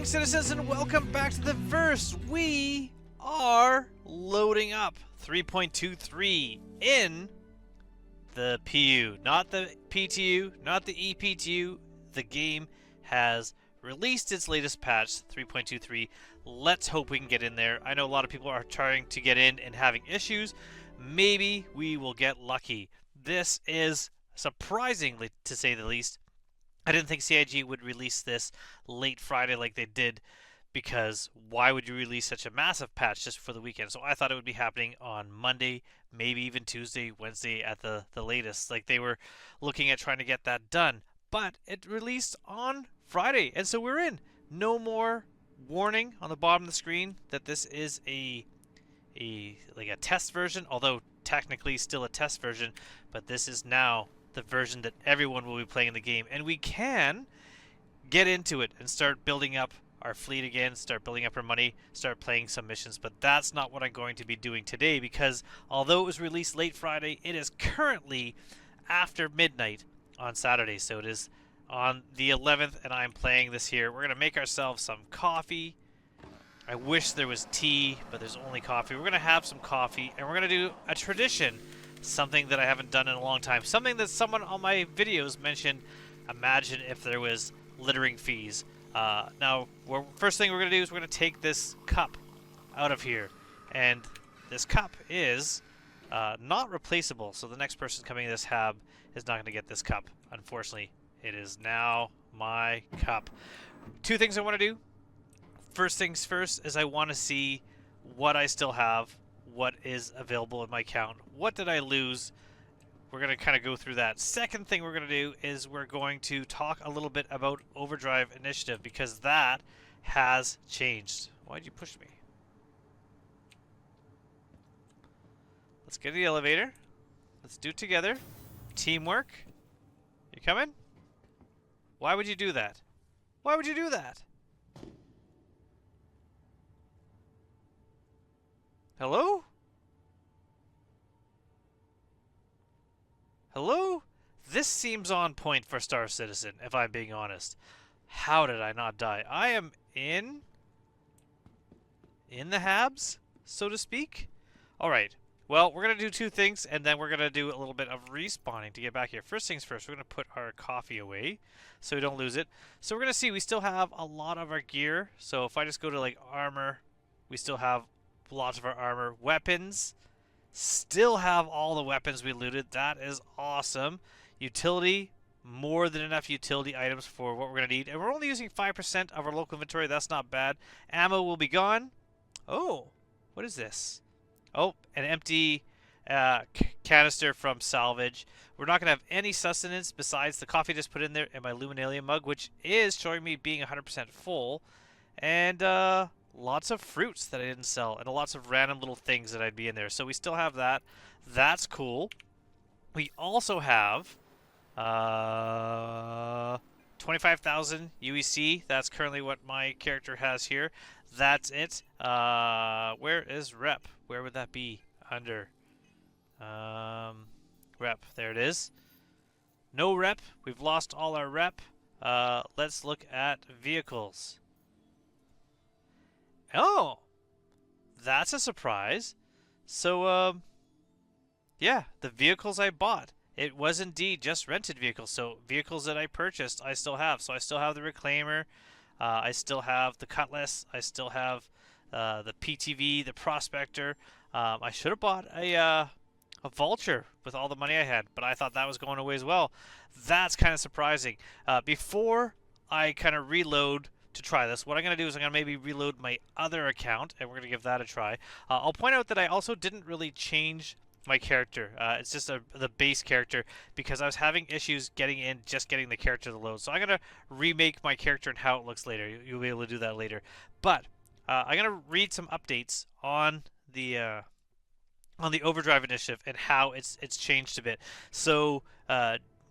Citizens, and welcome back to the verse. We are loading up 3.23 in the PU, not the PTU, not the EPTU. The game has released its latest patch, 3.23. Let's hope we can get in there. I know a lot of people are trying to get in and having issues. Maybe we will get lucky. This is surprisingly, to say the least. I didn't think CIG would release this late Friday like they did, because why would you release such a massive patch just for the weekend? So I thought it would be happening on Monday, maybe even Tuesday, Wednesday at the latest. Like they were looking at trying to get that done. But it released on Friday, and so we're in. No more warning on the bottom of the screen that this is a test version, although technically still a test version, but this is now the version that everyone will be playing in the game, and we can get into it and start building up our fleet again, start building up our money, start playing some missions. But that's not what I'm going to be doing today, because although it was released late Friday, it is currently after midnight on Saturday. So it is on the 11th, and I'm playing this here. We're going to make ourselves some coffee. I wish there was tea, but there's only coffee. We're going to have some coffee, and we're going to do a tradition. Something that I haven't done in a long time. Something that someone on my videos mentioned. Imagine if there was littering fees. Now, first thing we're going to do is we're going to take this cup out of here. And this cup is not replaceable. So the next person coming to this hab is not going to get this cup. Unfortunately, it is now my cup. Two things I want to do. First things first is I want to see what I still have. What is available in my account. What did I lose? We're going to kind of go through that. Second thing we're going to do is we're going to talk a little bit about Overdrive Initiative, because that has changed. Why'd you push me? Let's get in the elevator. Let's do it together. Teamwork. You coming? Why would you do that? Why would you do that? Hello? Hello? This seems on point for Star Citizen, if I'm being honest. How did I not die? I am in the habs, so to speak. Alright. Well, we're going to do two things, and then we're going to do a little bit of respawning to get back here. First things first, we're going to put our coffee away so we don't lose it. So we're going to see we still have a lot of our gear. So if I just go to like armor, we still have lots of our armor. Weapons, still have all the weapons we looted. That is awesome. Utility, more than enough utility items for what we're going to need. And we're only using 5% of our local inventory. That's not bad. Ammo will be gone. Oh, what is this? Oh, an empty canister from salvage. We're not going to have any sustenance besides the coffee just put in there and my Luminalia mug, which is showing me being 100% full. And lots of fruits that I didn't sell, and lots of random little things that I'd be in there. So we still have that. That's cool. We also have 25,000 UEC. That's currently what my character has here. That's it. Where is rep? Where would that be? Under rep. There it is. No rep. We've lost all our rep. Let's look at vehicles. Oh, that's a surprise. So, yeah, the vehicles I bought, it was indeed just rented vehicles. So vehicles that I purchased, I still have. So I still have the Reclaimer. I still have the Cutlass. I still have the PTV, the Prospector. I should have bought a Vulture with all the money I had, but I thought that was going away as well. That's kind of surprising. Before I kind of reload to try this, what I'm going to do is I'm going to maybe reload my other account, and we're going to give that a try. I'll point out that I also didn't really change my character. It's just the base character, because I was having issues getting in, just getting the character to load. So I'm going to remake my character and how it looks later. You'll be able to do that later. But I'm going to read some updates on the Overdrive initiative and how it's changed a bit. So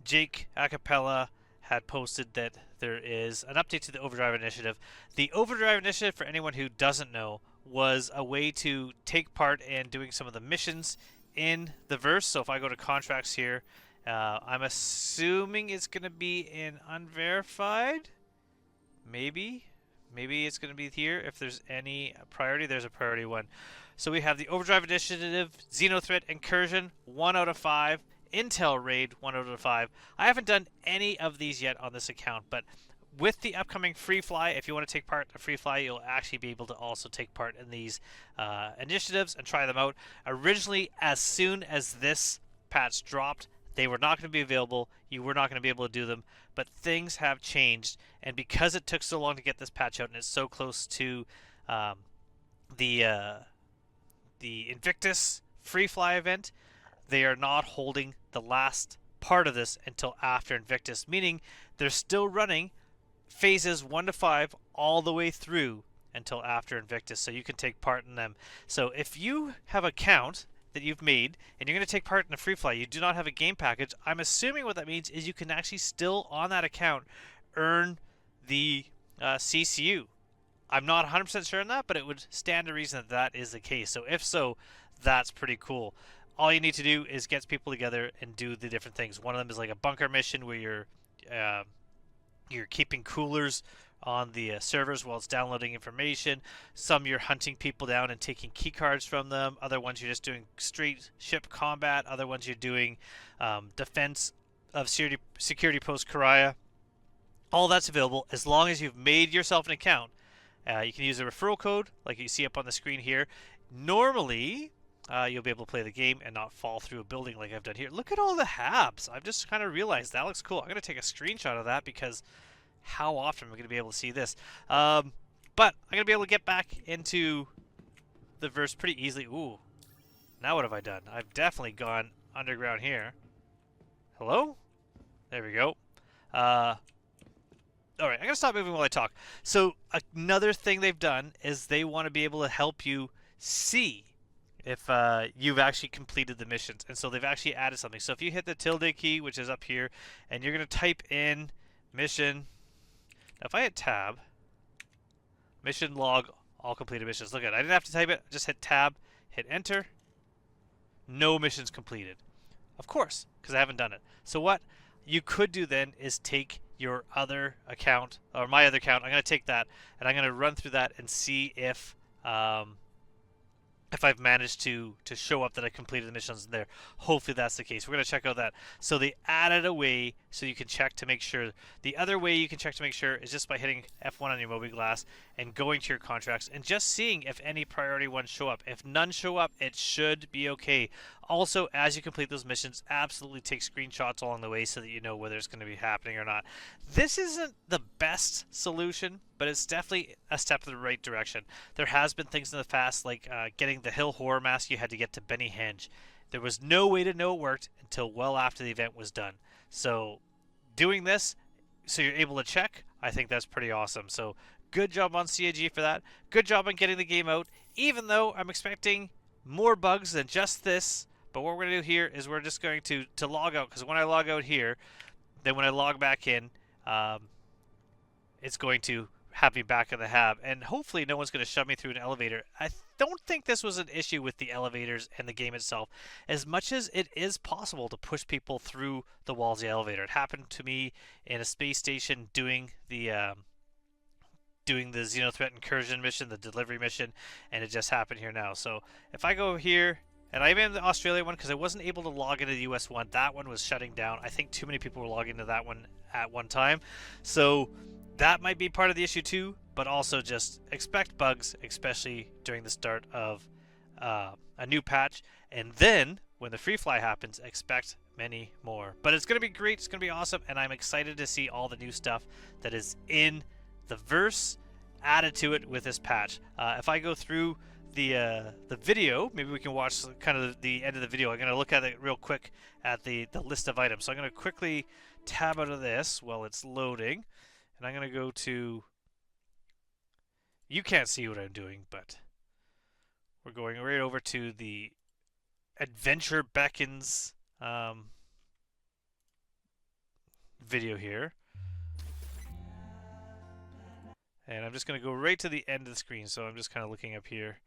Jake Acapella had posted that there is an update to the Overdrive initiative. The Overdrive initiative, for anyone who doesn't know, was a way to take part in doing some of the missions in the verse. So if I go to contracts here, I'm assuming it's going to be in unverified. Maybe. Maybe it's going to be here. If there's any priority, there's a priority one. So we have the Overdrive Initiative, Xenothreat Incursion, 1 out of 5. Intel Raid, 1 out of 5. I haven't done any of these yet on this account, but with the upcoming Free Fly, if you want to take part in a Free Fly, you'll actually be able to also take part in these initiatives and try them out. Originally, as soon as this patch dropped, they were not going to be available. You were not going to be able to do them, but things have changed, and because it took so long to get this patch out and it's so close to um, the Invictus Free Fly event, they are not holding the last part of this until after Invictus, meaning they're still running phases 1 to 5 all the way through until after Invictus, so you can take part in them. So if you have a count that you've made and you're going to take part in a free fly, you do not have a game package, I'm assuming what that means is you can actually still on that account earn the CCU. I'm not 100% sure on that, but it would stand to reason that that is the case. So if so, that's pretty cool. All you need to do is get people together and do the different things. One of them is like a bunker mission where you're keeping coolers on the servers while it's downloading information. Some you're hunting people down and taking key cards from them. Other ones you're just doing straight ship combat. Other ones you're doing defense of security post Karaya. All that's available as long as you've made yourself an account. You can use a referral code like you see up on the screen here. Normally, you'll be able to play the game and not fall through a building like I've done here. Look at all the habs. I've just kind of realized that looks cool. I'm going to take a screenshot of that because how often am I going to be able to see this? But I'm going to be able to get back into the verse pretty easily. Ooh, now what have I done? I've definitely gone underground here. Hello? There we go. Alright, I'm going to stop moving while I talk. So another thing they've done is they want to be able to help you see if you've actually completed the missions. And so they've actually added something. So if you hit the tilde key, which is up here, and you're going to type in mission. Now if I hit tab, mission log, all completed missions. Look at it. I didn't have to type it. I just hit tab, hit enter. No missions completed. Of course, because I haven't done it. So what you could do then is take your other account, or my other account. I'm going to take that, and I'm going to run through that and see if I've managed to show up that I completed the missions in there. Hopefully that's the case. We're going to check out that. So they added a way so you can check to make sure. The other way you can check to make sure is just by hitting F1 on your mobiGlas and going to your contracts and just seeing if any priority ones show up. If none show up, it should be okay. Also, as you complete those missions, absolutely take screenshots along the way so that you know whether it's going to be happening or not. This isn't the best solution, but it's definitely a step in the right direction. There has been things in the past like getting the Hill Horror Mask you had to get to Benny Henge. There was no way to know it worked until well after the event was done. So doing this so you're able to check, I think that's pretty awesome. So good job on CAG for that. Good job on getting the game out, even though I'm expecting more bugs than just this. But what we're going to do here is we're just going to log out, because when I log out here, then when I log back in, it's going to have me back in the hab, and hopefully no one's going to shove me through an elevator. I don't think this was an issue with the elevators and the game itself, as much as it is possible to push people through the walls of the elevator. It happened to me in a space station doing the Xenothreat Incursion mission, the delivery mission, and it just happened here now. So if I go here, and I'm in the Australia one because I wasn't able to log into the US one. That one was shutting down. I think too many people were logging into that one at one time. So that might be part of the issue too, but also just expect bugs, especially during the start of a new patch. And then when the free fly happens, expect many more. But it's going to be great. It's going to be awesome. And I'm excited to see all the new stuff that is in the verse added to it with this patch. If I go through the video, maybe we can watch kind of the end of the video. I'm going to look at it real quick at the list of items. So I'm going to quickly tab out of this while it's loading, and I'm going to go to, you can't see what I'm doing, but we're going right over to the Adventure Beckons video here. And I'm just going to go right to the end of the screen, so I'm just kind of looking up here.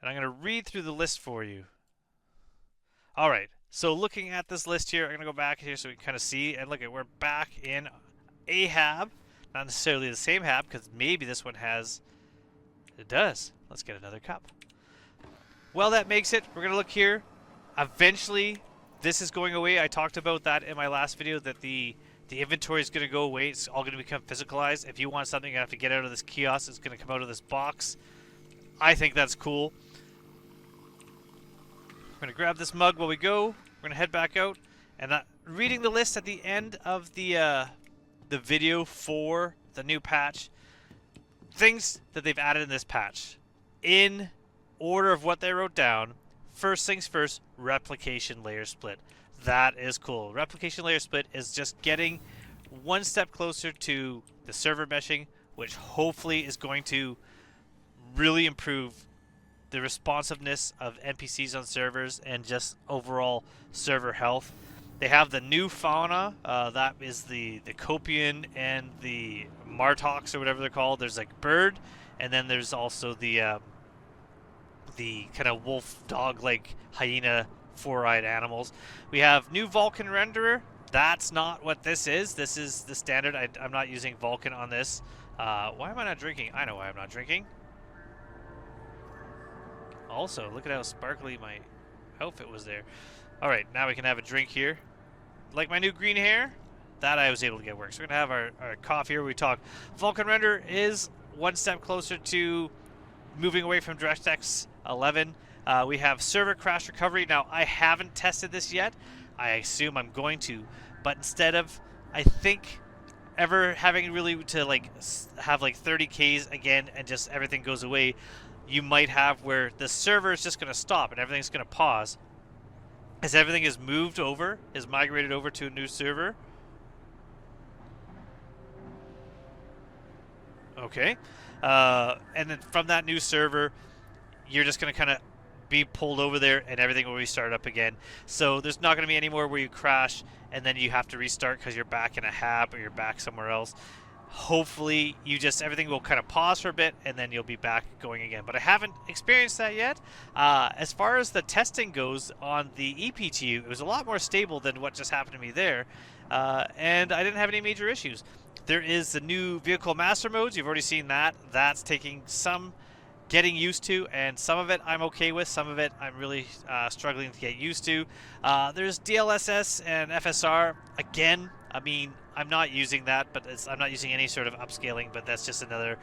And I'm going to read through the list for you. All right, so looking at this list here, I'm going to go back here so we can kind of see. And look, we're back in a hab. Not necessarily the same hab, because maybe this one has... It does. Let's get another cup. Well, that makes it. We're going to look here. Eventually, this is going away. I talked about that in my last video, that the inventory is going to go away. It's all going to become physicalized. If you want something, you have to get out of this kiosk. It's going to come out of this box. I think that's cool. We're going to grab this mug while we go. We're going to head back out. And reading the list at the end of the video for the new patch, things that they've added in this patch, in order of what they wrote down. First things first, replication layer split. That is cool. Replication layer split is just getting one step closer to the server meshing, which hopefully is going to really improve the responsiveness of NPCs on servers and just overall server health. They have the new fauna, that is the Copian and the Martox or whatever they're called. There's like bird, and then there's also the kind of wolf dog like hyena four-eyed animals. We have new Vulcan renderer. That's not what this is. This is the standard. I'm not using Vulcan on this. Why am I not drinking? I know why I'm not drinking. Also, look at how sparkly my outfit was there. Alright, now we can have a drink here. Like my new green hair? That I was able to get work. So we're going to have our coffee here. We talk. Vulcan render is one step closer to moving away from DirectX 11. We have server crash recovery. Now, I haven't tested this yet. I assume I'm going to. But instead of, I think, ever having really to like have like 30 Ks again and just everything goes away, you might have where the server is just going to stop and everything's going to pause. As everything is moved over, is migrated over to a new server. Okay. And then from that new server, you're just going to kind of be pulled over there and everything will restart up again. So there's not going to be any more where you crash and then you have to restart because you're back in a hab or you're back somewhere else. Hopefully everything will kind of pause for a bit and then you'll be back going again. But I haven't experienced that yet. As far as the testing goes on the EPTU, it was a lot more stable than what just happened to me there. And I didn't have any major issues. There is the new vehicle master modes. You've already seen that. That's taking some getting used to, and some of it I'm okay with. Some of it I'm really struggling to get used to. There's DLSS and FSR. Again, I mean, I'm not using that, but I'm not using any sort of upscaling, but that's just another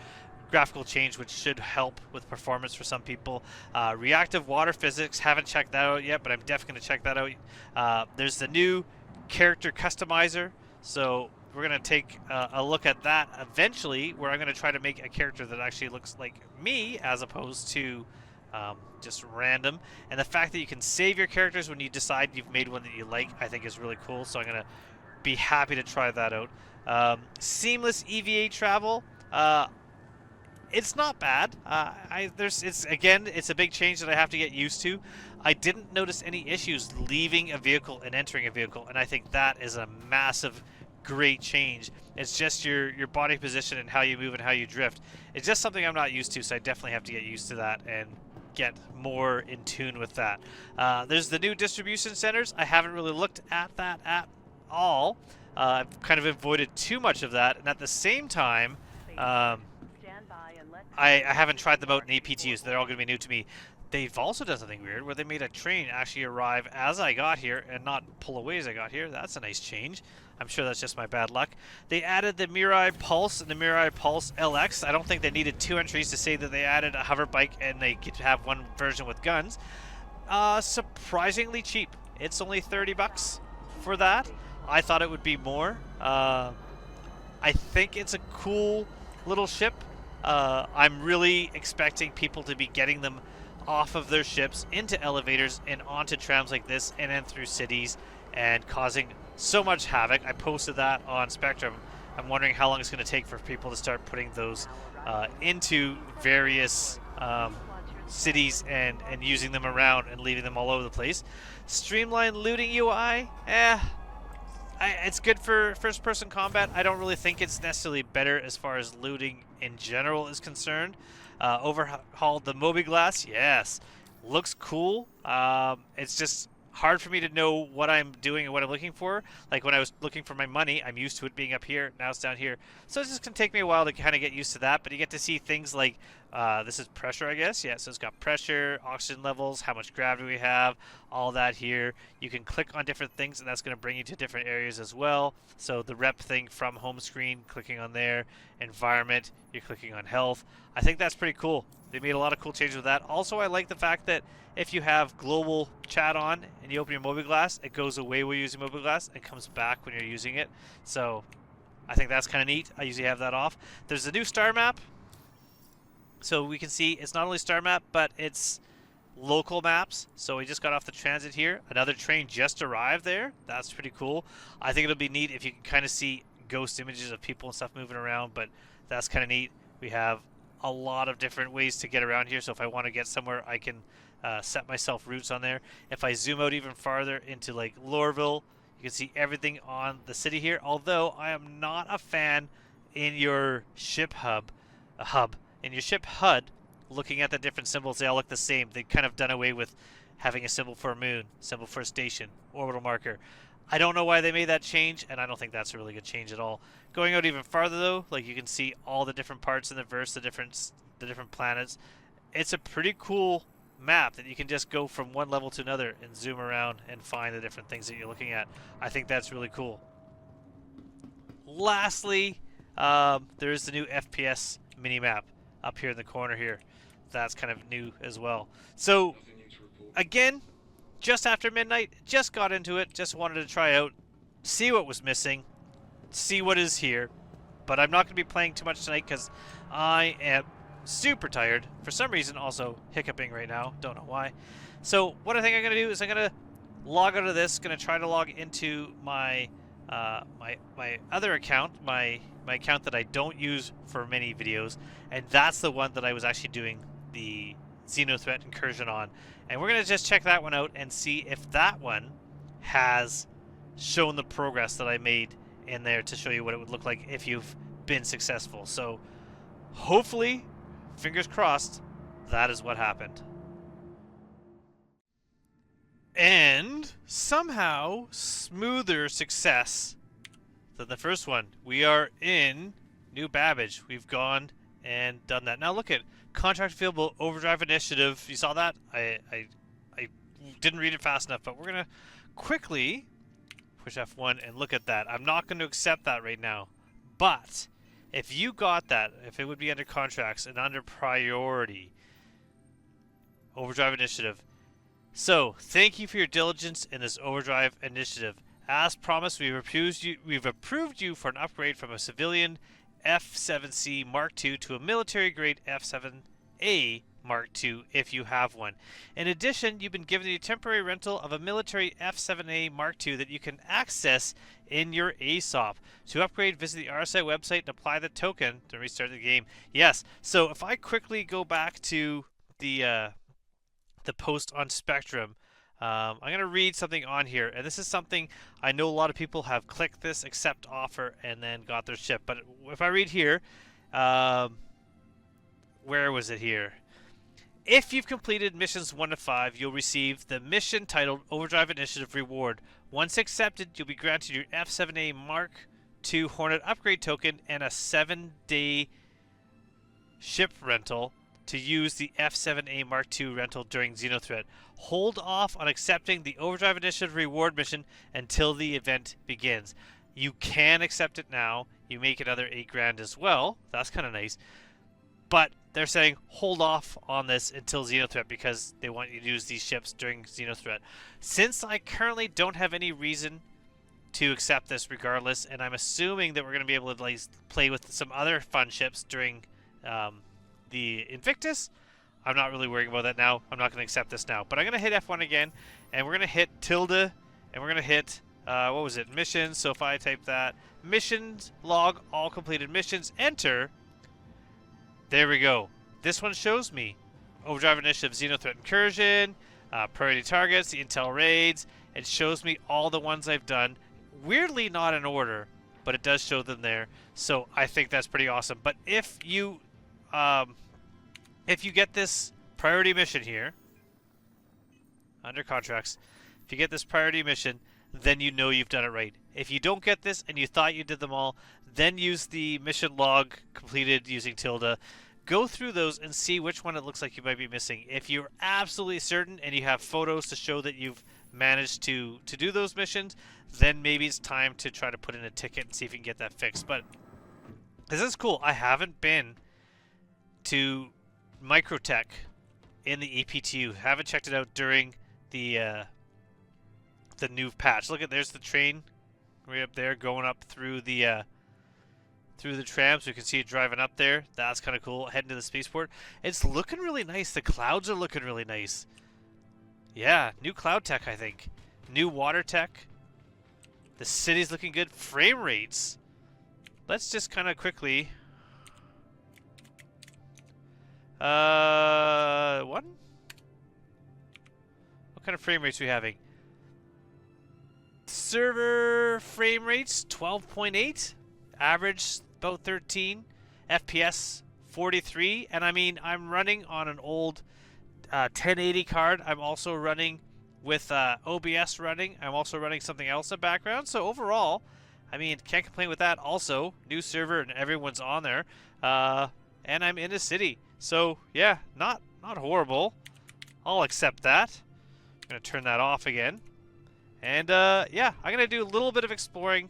graphical change which should help with performance for some people. Reactive water physics, haven't checked that out yet, but I'm definitely going to check that out. There's the new character customizer, so we're going to take a look at that eventually, where I'm going to try to make a character that actually looks like me as opposed to just random. And the fact that you can save your characters when you decide you've made one that you like, I think is really cool. So I'm going to be happy to try that out. Seamless EVA travel. It's not bad. It's a big change that I have to get used to. I didn't notice any issues leaving a vehicle and entering a vehicle, and I think that is a massive great change. It's just your body position and how you move and how you drift. It's just something I'm not used to, so I definitely have to get used to that and get more in tune with that. There's the new distribution centers. I haven't really looked at that at all. I've kind of avoided too much of that, and at the same time, I haven't tried them out in APTUs. So they're all going to be new to me. They've also done something weird where they made a train actually arrive as I got here and not pull away as I got here. That's a nice change. I'm sure that's just my bad luck. They added the Mirai Pulse and the Mirai Pulse LX. I don't think they needed 2 entries to say that they added a hover bike and they could have one version with guns. Surprisingly cheap. It's only 30 bucks for that. I thought it would be more. I think it's a cool little ship. I'm really expecting people to be getting them off of their ships into elevators and onto trams like this and then through cities and causing so much havoc. I posted that on Spectrum. I'm wondering how long it's going to take for people to start putting those into various cities and using them around and leaving them all over the place. Streamlined looting UI, it's good for first-person combat. I don't really think it's necessarily better as far as looting in general is concerned. Overhauled the Moby Glass, yes. Looks cool. It's just hard for me to know what I'm doing and what I'm looking for. Like when I was looking for my money, I'm used to it being up here. Now it's down here. So it's just going to take me a while to kind of get used to that. But you get to see things like, this is pressure, I guess. Yeah, so it's got pressure, oxygen levels, how much gravity we have, all that here. You can click on different things, and that's going to bring you to different areas as well. So the rep thing from home screen, clicking on there. Environment, you're clicking on health. I think that's pretty cool. They made a lot of cool changes with that. Also, I like the fact that if you have global chat on and you open your Moby Glass, it goes away when you're using Moby Glass and comes back when you're using it. So I think that's kind of neat. I usually have that off. There's a new star map. So we can see it's not only star map, but it's local maps. So we just got off the transit here. Another train just arrived there. That's pretty cool. I think it'll be neat if you can kind of see ghost images of people and stuff moving around, but that's kind of neat. We have a lot of different ways to get around here, so if I want to get somewhere, I can set myself routes on there. If I zoom out even farther into like Lorville, you can see everything on the city here, although I am not a fan in your ship in your ship HUD, looking at the different symbols, they all look the same. They've kind of done away with having a symbol for a moon, symbol for a station, orbital marker. I don't know why they made that change, and I don't think that's a really good change at all. Going out even farther, though, like you can see all the different parts in the verse, the different planets. It's a pretty cool map that you can just go from one level to another and zoom around and find the different things that you're looking at. I think that's really cool. Lastly, there is the new FPS mini-map up here in the corner here. That's kind of new as well. So, again, just after midnight, just got into it, just wanted to try out, see what was missing, see what is here. But I'm not going to be playing too much tonight because I am super tired. For some reason, also hiccuping right now. Don't know why. So what I think I'm going to do is I'm going to log out of this. Going to try to log into my my other account, my account that I don't use for many videos, and that's the one that I was actually doing the Xenothreat incursion on. And we're going to just check that one out and see if that one has shown the progress that I made in there to show you what it would look like if you've been successful. So hopefully, fingers crossed, that is what happened. And somehow smoother success than the first one. We are in New Babbage. We've gone and done that. Now look at contract available overdrive initiative. You saw that? I didn't read it fast enough, but we're gonna quickly push F1 and look at that. I'm not going to accept that right now, but if you got that, if it would be under contracts and under priority, overdrive initiative. So thank you for your diligence in this overdrive initiative. As promised, we've approved you for an upgrade from a civilian F7C Mark II to a military-grade F7A Mark II if you have one. In addition, you've been given a temporary rental of a military F7A Mark II that you can access in your ASOP. To upgrade, visit the RSI website and apply the token to restart the game. Yes, so if I quickly go back to the post on Spectrum, I'm going to read something on here, and this is something I know a lot of people have clicked this accept offer and then got their ship. But if I read here, where was it here? If you've completed missions 1 to 5, you'll receive the mission titled Overdrive Initiative Reward. Once accepted, you'll be granted your F7A Mark II Hornet upgrade token and a 7-day ship rental to use the F7A Mark II rental during Xenothreat. Hold off on accepting the Overdrive Initiative Reward mission until the event begins. You can accept it now. You make another 8 grand as well. That's kind of nice. But they're saying hold off on this until Xenothreat because they want you to use these ships during Xenothreat. Since I currently don't have any reason to accept this regardless, and I'm assuming that we're going to be able to play with some other fun ships during the Invictus, I'm not really worrying about that now. I'm not going to accept this now. But I'm going to hit F1 again, and we're going to hit tilde, and we're going to hit, what was it, missions. So if I type that, missions, log, all completed missions, enter. There we go. This one shows me Overdrive Initiative, Xenothreat Incursion, priority targets, the intel raids. It shows me all the ones I've done. weirdly not in order, but it does show them there. So I think that's pretty awesome. But if you get this priority mission here, under contracts, if you get this priority mission, then you know you've done it right. If you don't get this and you thought you did them all, then use the mission log completed using tilde. Go through those and see which one it looks like you might be missing. If you're absolutely certain and you have photos to show that you've managed to do those missions, then maybe it's time to try to put in a ticket and see if you can get that fixed. But this is cool. I haven't been to Microtech in the EPTU. Haven't checked it out during the new patch. Look at, there's the train right up there going up through the trams. We can see it driving up there. That's kind of cool. Heading to the spaceport. It's looking really nice. The clouds are looking really nice. Yeah, new cloud tech, I think. New water tech. The city's looking good. Frame rates. Let's just kind of quickly... What kind of frame rates are we having? Server frame rates, 12.8. Average, about 13. FPS, 43. And I mean, I'm running on an old 1080 card. I'm also running with OBS running. I'm also running something else in the background. So overall, I mean, can't complain with that. Also, new server and everyone's on there. And I'm in a city. So yeah, not horrible. I'll accept that. I'm gonna turn that off again. And yeah, I'm gonna do a little bit of exploring,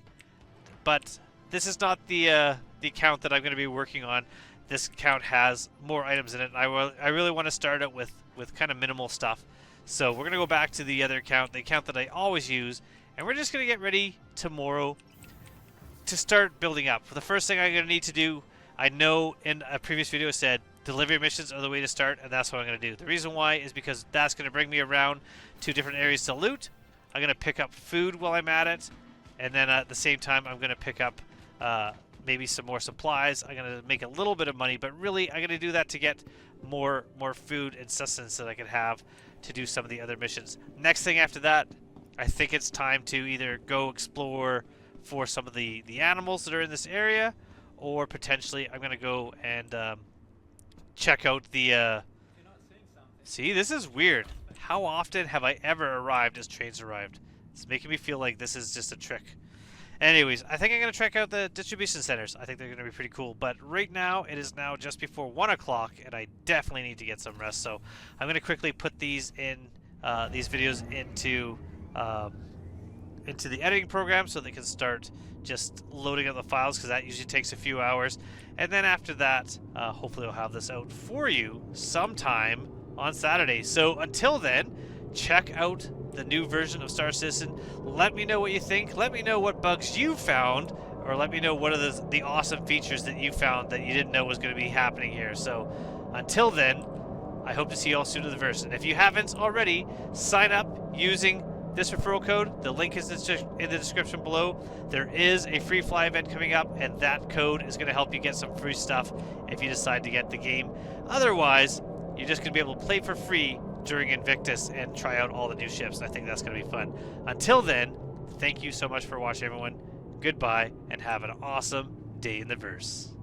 but this is not the account that I'm gonna be working on. This account has more items in it. And I really want to start out with kind of minimal stuff. So we're gonna go back to the other account, the account that I always use, and we're just gonna get ready tomorrow to start building up. The first thing I'm gonna need to do, I know in a previous video I said delivery missions are the way to start, and that's what I'm going to do. The reason why is because that's going to bring me around to different areas to loot. I'm going to pick up food while I'm at it, and then at the same time I'm going to pick up maybe some more supplies. I'm going to make a little bit of money, but really I'm going to do that to get more food and sustenance that I can have to do some of the other missions. Next thing after that, I think it's time to either go explore for some of the animals that are in this area, or potentially I'm going to go and check out the... See, this is weird. How often have I ever arrived as trains arrived? It's making me feel like this is just a trick. Anyways, I think I'm going to check out the distribution centers. I think they're going to be pretty cool. But right now, it is now just before 1 o'clock, and I definitely need to get some rest. So I'm going to quickly put these in, these videos into the editing program so they can start just loading up the files, because that usually takes a few hours. And then after that, hopefully I'll have this out for you sometime on Saturday. So until then, check out the new version of Star Citizen. Let me know what you think. Let me know what bugs you found, or let me know what are the awesome features that you found that you didn't know was going to be happening here. So until then, I hope to see you all soon in the verse. And if you haven't already, sign up using this referral code. The link is in the description below. There is a free fly event coming up, and that code is going to help you get some free stuff if you decide to get the game. Otherwise, you're just going to be able to play for free during Invictus and try out all the new ships. I think that's going to be fun. Until then, thank you so much for watching, everyone. Goodbye, and have an awesome day in the verse.